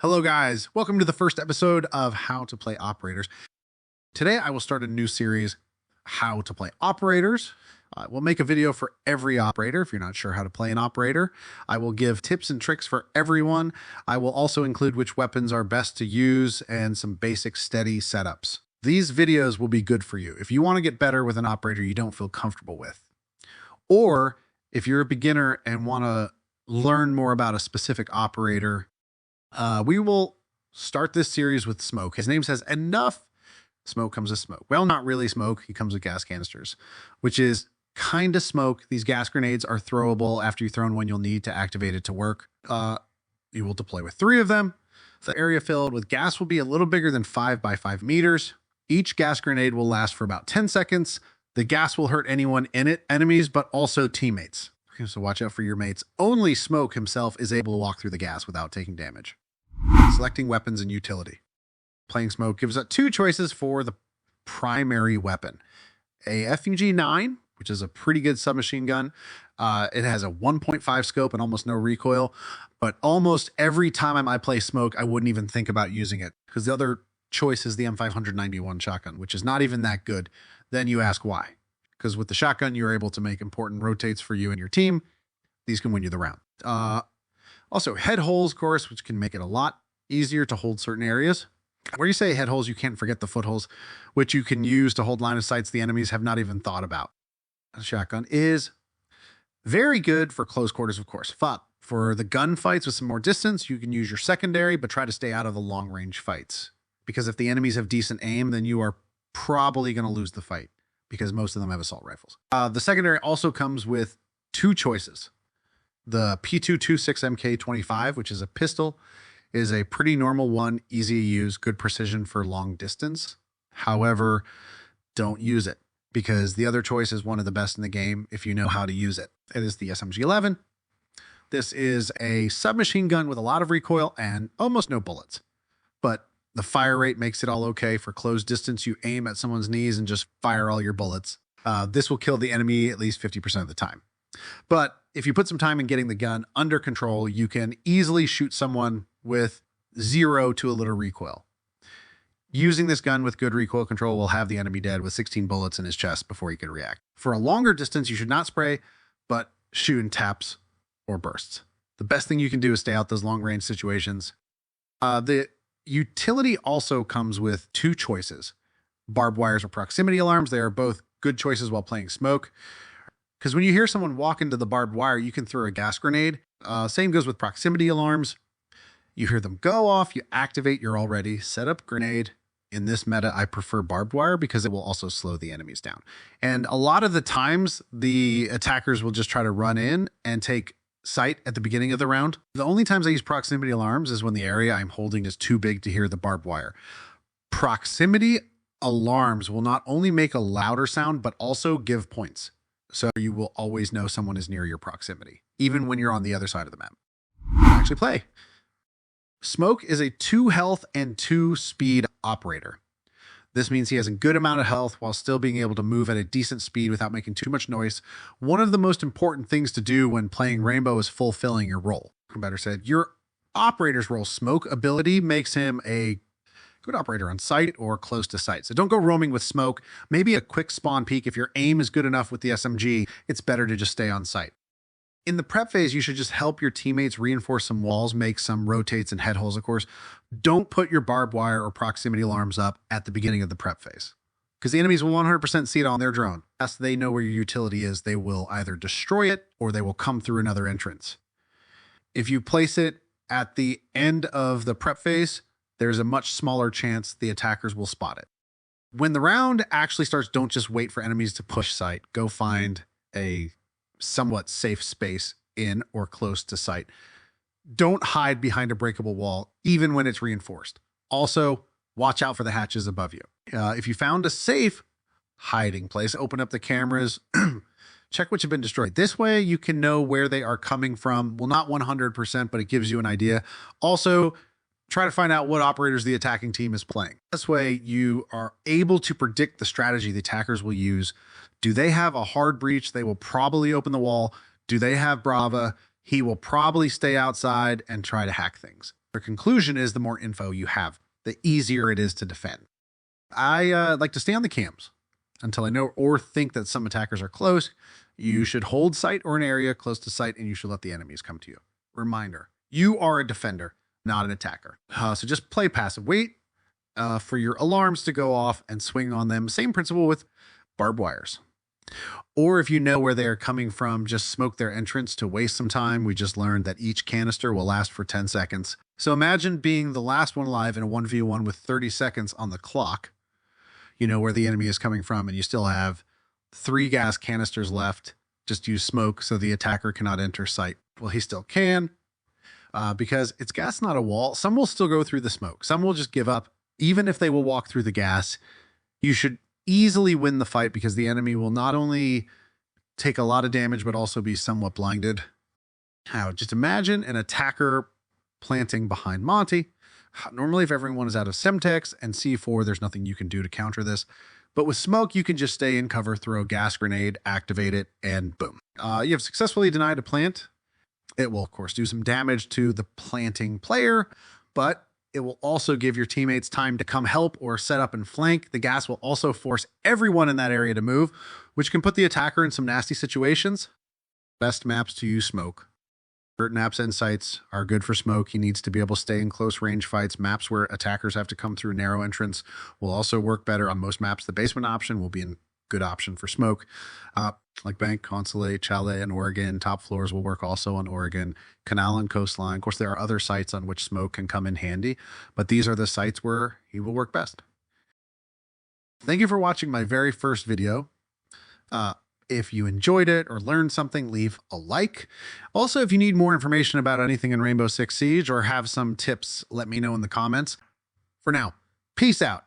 Hello guys, welcome to the first episode of How to Play Operators. Today I will start a new series, How to Play Operators. We'll make a video for every operator if you're not sure how to play an operator. I will give tips and tricks for everyone. I will also include which weapons are best to use and some basic steady setups. These videos will be good for you if you want to get better with an operator you don't feel comfortable with. Or if you're a beginner and want to learn more about a specific operator. We will start this series with Smoke. His name says enough. Smoke comes with smoke. Well, not really smoke. He comes with gas canisters, which is kind of smoke. These gas grenades are throwable. After you've thrown one, you'll need to activate it to work. You will deploy with 3 of them. The area filled with gas will be a little bigger than 5 by 5 meters. Each gas grenade will last for about 10 seconds. The gas will hurt anyone in it, enemies, but also teammates. So watch out for your mates. Only Smoke himself is able to walk through the gas without taking damage. Selecting weapons and utility. Playing Smoke gives us 2 choices for the primary weapon. A FUG-9, which is a pretty good submachine gun. It has a 1.5 scope and almost no recoil, but almost every time I play Smoke, I wouldn't even think about using it because the other choice is the M591 shotgun, which is not even that good. Then you ask why. Because with the shotgun, you're able to make important rotates for you and your team. These can win you the round. Also, head holes, of course, which can make it a lot easier to hold certain areas. Where you say head holes, you can't forget the footholes, which you can use to hold line of sights the enemies have not even thought about. A shotgun is very good for close quarters, of course. For the gun fights with some more distance, you can use your secondary, but try to stay out of the long range fights. Because if the enemies have decent aim, then you are probably going to lose the fight because most of them have assault rifles. The secondary also comes with 2 choices. The P226 MK25, which is a pistol, is a pretty normal one, easy to use, good precision for long distance. However, don't use it because the other choice is one of the best in the game if you know how to use it. It is the SMG-11. This is a submachine gun with a lot of recoil and almost no bullets, but the fire rate makes it all okay. For close distance, you aim at someone's knees and just fire all your bullets. This will kill the enemy at least 50% of the time. But if you put some time in getting the gun under control, you can easily shoot someone with 0 to a little recoil. Using this gun with good recoil control will have the enemy dead with 16 bullets in his chest before he can react. For a longer distance, you should not spray, but shoot in taps or bursts. The best thing you can do is stay out those long range situations. The utility also comes with 2 choices. Barbed wires or proximity alarms. They are both good choices while playing Smoke. Because when you hear someone walk into the barbed wire, you can throw a gas grenade. Same goes with proximity alarms. You hear them go off, you activate your already set up grenade. In this meta, I prefer barbed wire because it will also slow the enemies down. And a lot of the times, the attackers will just try to run in and take sight at the beginning of the round. The only times I use proximity alarms is when the area I'm holding is too big to hear the barbed wire. Proximity alarms will not only make a louder sound, but also give points. So you will always know someone is near your proximity, even when you're on the other side of the map. Actually play. Smoke is a 2 health and 2 speed operator. This means he has a good amount of health while still being able to move at a decent speed without making too much noise. One of the most important things to do when playing Rainbow is fulfilling your role. Better said, your operator's role. Smoke ability makes him a good operator on sight or close to sight. So don't go roaming with Smoke. Maybe a quick spawn peek. If your aim is good enough with the SMG, it's better to just stay on sight. In the prep phase, you should just help your teammates reinforce some walls, make some rotates and head holes, of course. Don't put your barbed wire or proximity alarms up at the beginning of the prep phase because the enemies will 100% see it on their drone. As they know where your utility is, they will either destroy it or they will come through another entrance. If you place it at the end of the prep phase, there's a much smaller chance the attackers will spot it. When the round actually starts, don't just wait for enemies to push sight. Go find a somewhat safe space in or close to sight. Don't hide behind a breakable wall, even when it's reinforced. Also, watch out for the hatches above you. If you found a safe hiding place, open up the cameras, check which have been destroyed. This way you can know where they are coming from. Well, not 100%, but it gives you an idea. Also, try to find out what operators the attacking team is playing. This way you are able to predict the strategy the attackers will use. Do they have a hard breach? They will probably open the wall. Do they have Brava? He will probably stay outside and try to hack things. The conclusion is the more info you have, the easier it is to defend. I like to stay on the cams until I know or think that some attackers are close. You should hold sight or an area close to sight, and you should let the enemies come to you. Reminder, you are a defender, not an attacker. So just play passive. Wait for your alarms to go off and swing on them. Same principle with barbed wires. Or if you know where they are coming from, just smoke their entrance to waste some time. We just learned that each canister will last for 10 seconds. So imagine being the last one alive in a 1v1 with 30 seconds on the clock. You know where the enemy is coming from, and you still have 3 gas canisters left. Just use smoke so the attacker cannot enter sight. Well, he still can, because it's gas, not a wall. Some will still go through the smoke. Some will just give up. Even if they will walk through the gas, you should easily win the fight because the enemy will not only take a lot of damage, but also be somewhat blinded. Now, just imagine an attacker planting behind Monty. Normally, if everyone is out of Semtex and C4, there's nothing you can do to counter this. But with smoke, you can just stay in cover, throw a gas grenade, activate it, and boom. You have successfully denied a plant. It will, of course, do some damage to the planting player, but it will also give your teammates time to come help or set up and flank. The gas will also force everyone in that area to move, which can put the attacker in some nasty situations. Best maps to use smoke. Certain maps and sites are good for smoke. He needs to be able to stay in close range fights. Maps where attackers have to come through narrow entrance will also work better on most maps. The basement option will be a good option for smoke. Like Bank, Consulate, Chalet, and Oregon. Top floors will work also on Oregon. Canal and Coastline. Of course, there are other sites on which smoke can come in handy, but these are the sites where he will work best. Thank you for watching my very first video. If you enjoyed it or learned something, leave a like. Also, if you need more information about anything in Rainbow Six Siege or have some tips, let me know in the comments. For now, peace out.